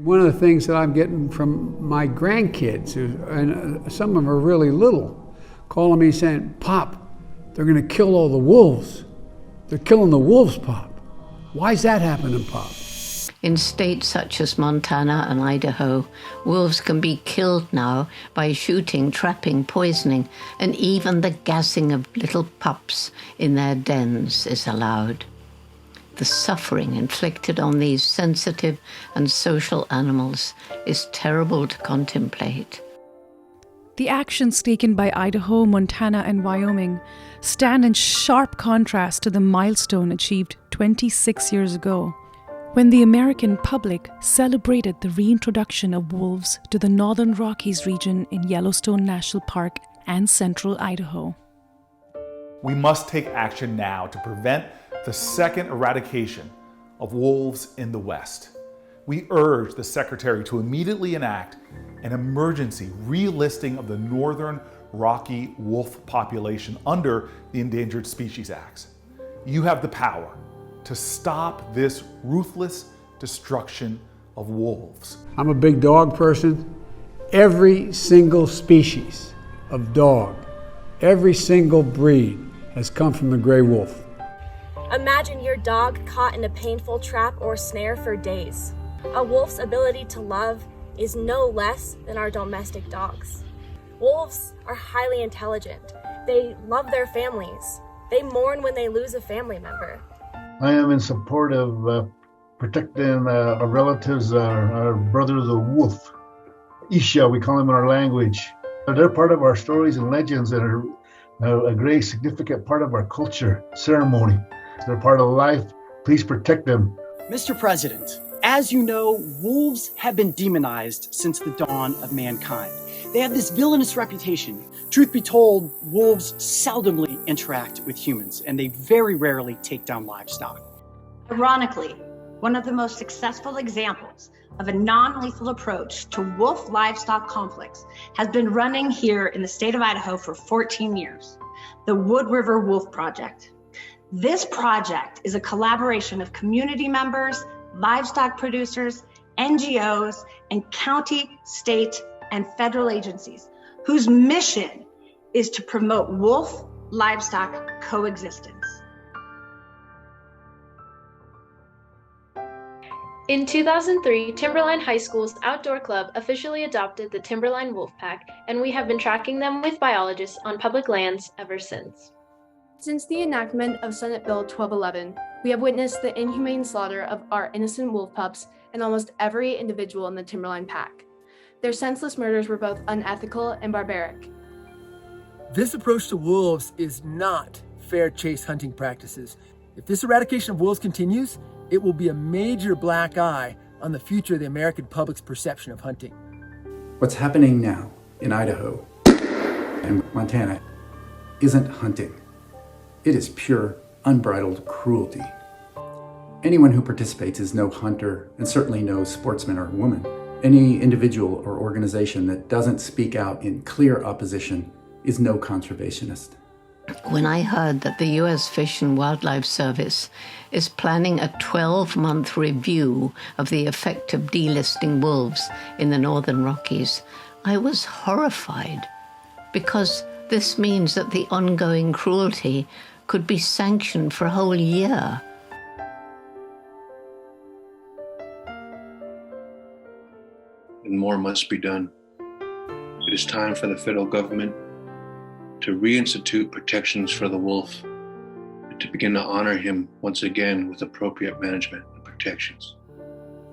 One of the things that I'm getting from my grandkids, and some of them are really little, calling me saying, "Pop, they're gonna kill all the wolves. They're killing the wolves, Pop." Why's that happening, Pop? In states such as Montana and Idaho, wolves can be killed now by shooting, trapping, poisoning, and even the gassing of little pups in their dens is allowed. The suffering inflicted on these sensitive and social animals is terrible to contemplate. The actions taken by Idaho, Montana, and Wyoming stand in sharp contrast to the milestone achieved 26 years ago, when the American public celebrated the reintroduction of wolves to the Northern Rockies region in Yellowstone National Park and central Idaho. We must take action now to prevent the second eradication of wolves in the West. We urge the Secretary to immediately enact an emergency relisting of the Northern Rocky wolf population under the Endangered Species Acts. You have the power to stop this ruthless destruction of wolves. I'm a big dog person. Every single species of dog, every single breed has come from the gray wolf. Imagine your dog caught in a painful trap or snare for days. A wolf's ability to love is no less than our domestic dogs. Wolves are highly intelligent. They love their families. They mourn when they lose a family member. I am in support of protecting our relatives, our brother the wolf. Isha, we call him in our language. They're part of our stories and legends and are a great significant part of our culture, ceremony. They're part of life. Please protect them. Mr. President, as you know, wolves have been demonized since the dawn of mankind. They have this villainous reputation. Truth be told, wolves seldomly interact with humans, and they very rarely take down livestock. Ironically, one of the most successful examples of a non-lethal approach to wolf livestock conflicts has been running here in the state of Idaho for 14 years, the Wood River Wolf Project. This project is a collaboration of community members, livestock producers, NGOs, and county, state, and federal agencies whose mission is to promote wolf-livestock coexistence. In 2003, Timberline High School's outdoor club officially adopted the Timberline Wolf Pack, and we have been tracking them with biologists on public lands ever since. Since the enactment of Senate Bill 1211, we have witnessed the inhumane slaughter of our innocent wolf pups and almost every individual in the Timberline Pack. Their senseless murders were both unethical and barbaric. This approach to wolves is not fair chase hunting practices. If this eradication of wolves continues, it will be a major black eye on the future of the American public's perception of hunting. What's happening now in Idaho and Montana isn't hunting. It is pure, unbridled cruelty. Anyone who participates is no hunter and certainly no sportsman or woman. Any individual or organization that doesn't speak out in clear opposition is no conservationist. When I heard that the U.S. Fish and Wildlife Service is planning a 12-month review of the effect of delisting wolves in the Northern Rockies, I was horrified, because this means that the ongoing cruelty could be sanctioned for a whole year. And more must be done. It is time for the federal government to reinstitute protections for the wolf and to begin to honor him once again with appropriate management and protections.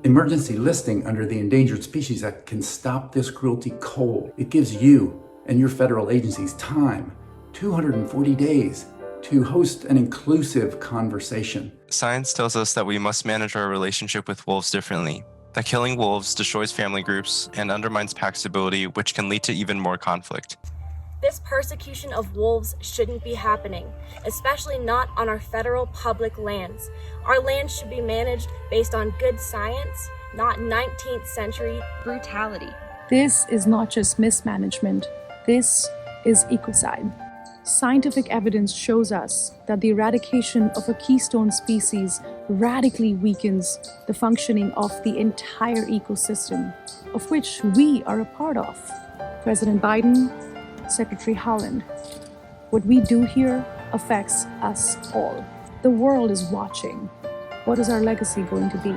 Emergency listing under the Endangered Species Act can stop this cruelty cold. It gives you and your federal agencies time, 240 days, to host an inclusive conversation. Science tells us that we must manage our relationship with wolves differently, that killing wolves destroys family groups and undermines pack stability, which can lead to even more conflict. This persecution of wolves shouldn't be happening, especially not on our federal public lands. Our lands should be managed based on good science, not 19th century brutality. This is not just mismanagement. This is ecocide. Scientific evidence shows us that the eradication of a keystone species radically weakens the functioning of the entire ecosystem, of which we are a part of. President Biden, Secretary Howland, what we do here affects us all. The world is watching. What is our legacy going to be?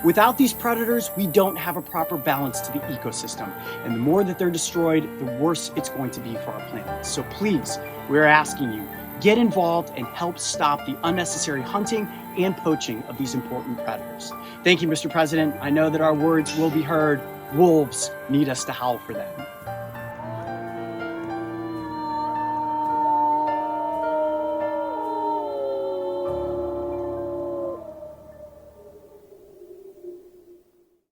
Without these predators, we don't have a proper balance to the ecosystem. And the more that they're destroyed, the worse it's going to be for our planet. So please, we're asking you, get involved and help stop the unnecessary hunting and poaching of these important predators. Thank you, Mr. President. I know that our words will be heard. Wolves need us to howl for them.